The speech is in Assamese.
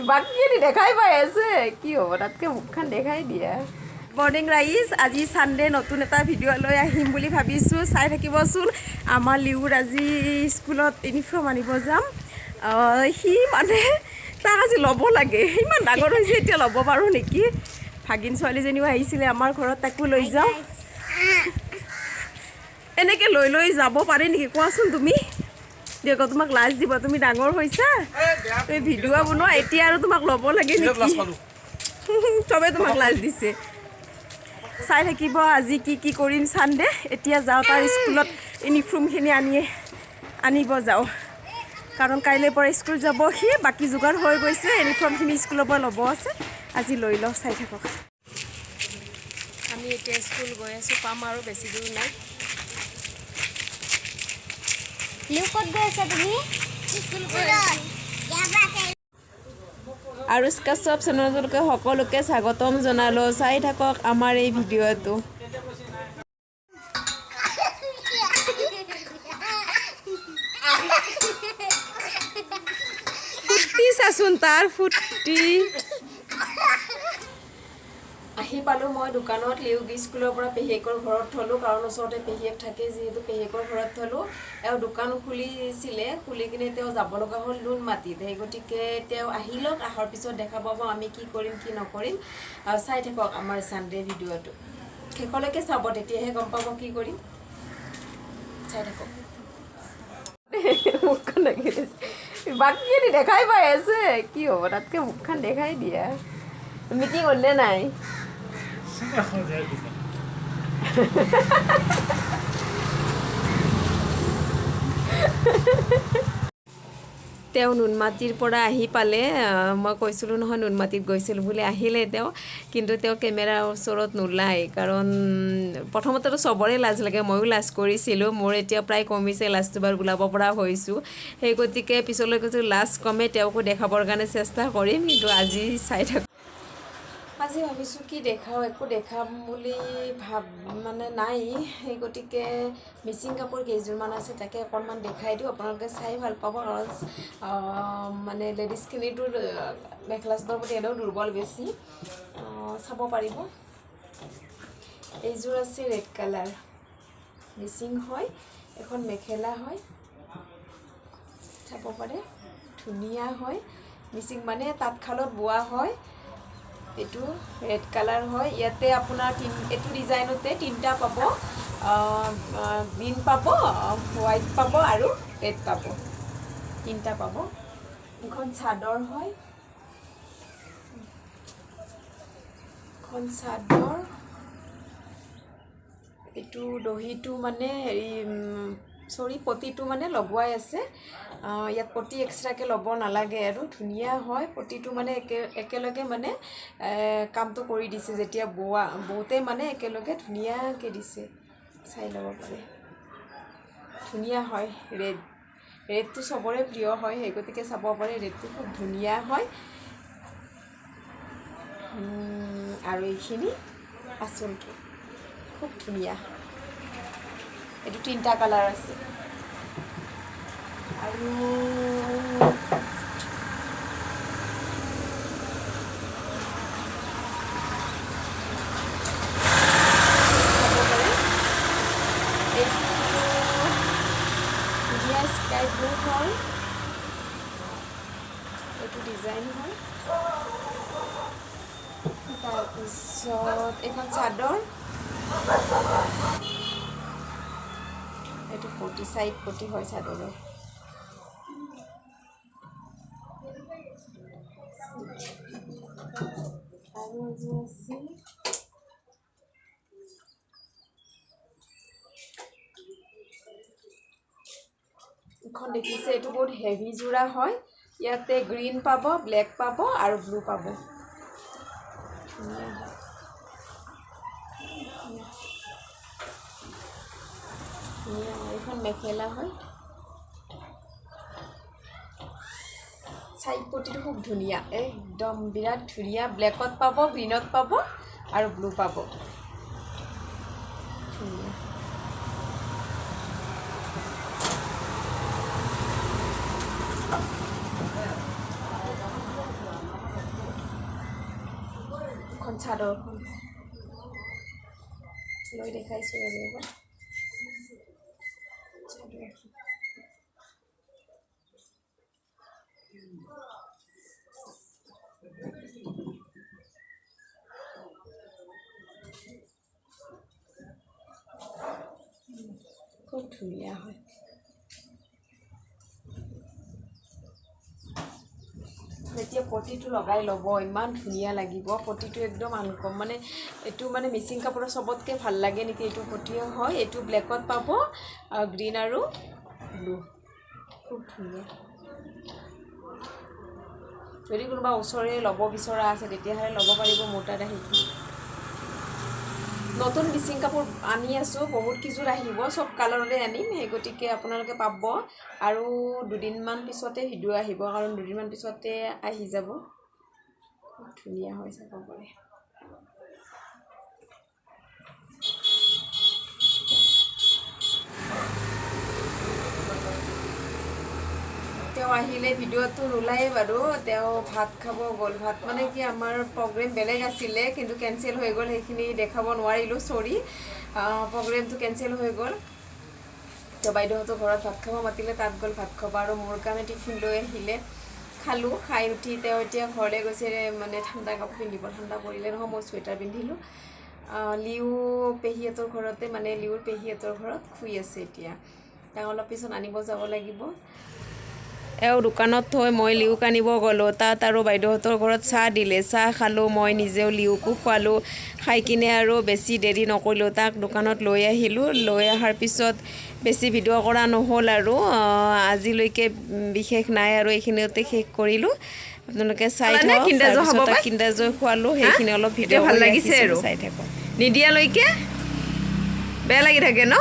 বাকীখিনি দেখাই পাই আছে কি হ'ব তাতকৈ মুখখন দেখাই দিয়া মৰ্ণিং ৰাইজ আজি ছানডে নতুন এটা ভিডিঅ' লৈ আহিম বুলি ভাবিছোঁ চাই থাকিবচোন আমাৰ লিউৰ আজি স্কুলত ইউনিফৰ্ম আনিব যাম সি মানে তাক আজি ল'ব লাগে ইমান ডাঙৰ হৈছে এতিয়া ল'ব পাৰোঁ নেকি ভাগিন ছোৱালীজনীও আহিছিলে আমাৰ ঘৰত তাকো লৈ যাওঁ এনেকৈ লৈ যাব পাৰে নেকি কোৱাচোন তুমি দিয়ক তোমাক লাজ দিব তুমি ডাঙৰ হৈছা তুমি ভিডিঅ' বনোৱা এতিয়া আৰু তোমাক ল'ব লাগে নেকি চবেই তোমাক লাজ দিছে চাই থাকিব আজি কি কৰিম ছানডে এতিয়া যাওঁ তাৰ স্কুলত ইউনিফৰ্মখিনি আনিব যাওঁ কাৰণ কাইলৈৰ পৰা স্কুল যাব সি বাকী যোগাৰ হৈ গৈছে ইউনিফৰ্মখিনি স্কুলৰ পৰা ল'ব আছে আজি লৈ লওঁ চাই থাকক আমি এতিয়া স্কুল গৈ আছোঁ পাম আৰু বেছি দূৰ নাই ক'ত গৈ আছা তুমি স্কুল গৈ আছোঁ আৰুছ কাশ্যপ চেনেলটোলৈকে সকলোকে স্বাগতম জনালোঁ চাই থাকক আমাৰ এই ভিডিঅ'টো ফুটি চাচোন তাৰ ফুটি আহি পালোঁ মই দোকানত লিউক স্কুলৰ পৰা পেহীয়েকৰ ঘৰত থলোঁ কাৰণ ওচৰতে পেহীয়েক থাকে যিহেতু পেহীয়েকৰ ঘৰত থলোঁ এওঁ দোকান খুলিছিলে খুলি কিনে তেওঁ যাব লগা হ'ল নুন মাটিত সেই গতিকে তেওঁ আহি লওক অহাৰ পিছত দেখা পাব আমি কি কৰিম কি নকৰিম চাই থাকক আমাৰ ছানডে ভিডিঅ'টো শেষলৈকে চাব তেতিয়াহে গম পাব কি কৰিম চাই থাকক মুখখন লাগি বাকীখিনি দেখাই পাই আছে কি হ'ব তাতকৈ মুখখন দেখাই দিয়া মিটিং হ'লনে নাই তেওঁ নুনমাটিৰ পৰা আহি পালে মই কৈছিলোঁ নহয় নুনমাটিত গৈছিলোঁ বুলি আহিলে তেওঁ কিন্তু তেওঁ কেমেৰাৰ ওচৰত নোলায় কাৰণ প্ৰথমতেতো চবৰে লাজ লাগে ময়ো লাজ কৰিছিলোঁ মোৰ এতিয়া প্ৰায় কমিছে লাজটো বাৰু ওলাব পৰা হৈছোঁ সেই গতিকে পিছলৈ কৈছোঁ লাজ কমে তেওঁকো দেখাবৰ কাৰণে চেষ্টা কৰিম কিন্তু আজি চাই থাকোঁ আজি ভাবিছোঁ কি দেখাওঁ একো দেখাম বুলি মানে নাই সেই গতিকে মিচিং কাপোৰ কেইযোৰমান আছে তাকে অকণমান দেখাই দিওঁ আপোনালোকে চাই ভাল পাব কাৰণ মানে লেডিজখিনিতো মেখেলা চাদৰ প্ৰতি এনেও দুৰ্বল বেছি চাব পাৰিব এইযোৰ আছে ৰেড কালাৰ মিচিং হয় এখন মেখেলা হয় চাব পাৰে ধুনীয়া হয় মিচিং মানে তাঁতশালত বোৱা হয় এইটো ৰেড কালাৰ হয় ইয়াতে আপোনাৰ এইটো ডিজাইনতে তিনিটা পাব গ্ৰীণ পাব হোৱাইট পাব আৰু ৰেড পাব তিনিটা পাব এখন চাদৰ হয় এখন চাদৰ এইটো দহিটো মানে হেৰি পতিটো মানে লগোৱাই আছে ইয়াত পতি এক্সট্ৰাকৈ ল'ব নালাগে আৰু ধুনীয়া হয় পতিটো মানে একেলগে মানে কামটো কৰি দিছে যেতিয়া বওঁতে মানে একেলগে ধুনীয়াকৈ দিছে চাই ল'ব পাৰে ধুনীয়া হয় ৰেডটো চবৰে প্ৰিয় হয় সেই গতিকে চাব পাৰে ৰেডটো খুব ধুনীয়া হয় আৰু এইখিনি আঁচলটো খুব ধুনীয়া এইটো তিনিটা কালাৰ আছে আৰু ধুনীয়া স্কাই ব্লু হয় এইটো ডিজাইন হয় তাৰপিছত এইখন চাদৰ এইটো চাইড পটি হয় চাদৰৰ আৰু এযোৰ আছে এখন দেখিছে এইটো বহুত হেভি যোৰা হয় ইয়াতে গ্ৰীণ পাব ব্লেক পাব আৰু ব্লু পাব এইখন মেখেলা হয় সাইড পটিটো খুব ধুনীয়া একদম বিৰাট ধুনীয়া ব্লেকত পাব গ্ৰীনত পাব আৰু ব্লু পাব ধুনীয়া চাদৰখন লৈ দেখাইছোঁ ৰ'ব চাদৰখন খুব ধুনীয়া হয় এতিয়া পটিটো লগাই ল'ব ইমান ধুনীয়া লাগিব পটিটো একদম আনকম মানে এইটো মানে মিচিং কাপোৰৰ চবতকৈ ভাল লাগে নেকি এইটো পটিও হয় এইটো ব্লেকত পাব গ্ৰীণ আৰু ব্লু খুব ধুনীয়া যদি কোনোবা ওচৰৰে ল'ব বিচৰা আছে তেতিয়াহ'লে ল'ব পাৰিব মোৰ তাত আহি নতুন মিচিং কাপোৰ আনি আছোঁ বহুত কিযোৰ আহিব চব কালাৰতে আনিম সেই গতিকে আপোনালোকে পাব আৰু দুদিনমান পিছতে ভিডিঅ' আহিব কাৰণ দুদিনমান পিছতে আহি যাব খুব ধুনীয়া হৈ চাব পাৰে তেওঁ আহিলে ভিডিঅ'টো নোলায়ে বাৰু তেওঁ ভাত খাব গ'ল ভাত মানে কি আমাৰ প্ৰগ্ৰেম বেলেগ আছিলে কিন্তু কেঞ্চেল হৈ গ'ল সেইখিনি দেখাব নোৱাৰিলোঁ চৰি প্ৰগ্ৰেমটো কেঞ্চেল হৈ গ'ল তেওঁ বাইদেউহঁতৰ ঘৰত ভাত খাব মাতিলে তাত গ'ল ভাত খাব আৰু মোৰ কাৰণে টিফিন লৈ আহিলে খালোঁ খাই উঠি তেওঁ এতিয়া ঘৰলৈ গৈছে মানে ঠাণ্ডা কাপোৰ পিন্ধিব ঠাণ্ডা পৰিলে নহয় মই চুৱেটাৰ পিন্ধিলোঁ লিউ পেহীহঁতৰ ঘৰতে মানে লিউৰ পেহীহঁতৰ ঘৰত শুই আছে এতিয়া তাক অলপ পিছত আনিব যাব লাগিব এওঁ দোকানত থৈ মই লিউক আনিব গ'লোঁ তাত আৰু বাইদেউহঁতৰ ঘৰত চাহ দিলে চাহ খালোঁ মই নিজেও লিউকো খোৱালোঁ খাই কিনে আৰু বেছি দেৰি নকৰিলোঁ তাক দোকানত লৈ আহিলোঁ লৈ অহাৰ পিছত বেছি ভিডিঅ' কৰা নহ'ল আৰু আজিলৈকে বিশেষ নাই আৰু এইখিনিতে শেষ কৰিলোঁ আপোনালোকে চাই থাকক তাৰপিছত কিণ্ডাৰ জয় খোৱালোঁ সেইখিনি অলপ ভিডিঅ' ভাল লাগিছে আৰু চাই থাকক নিদিয়ালৈকে বেয়া লাগি থাকে ন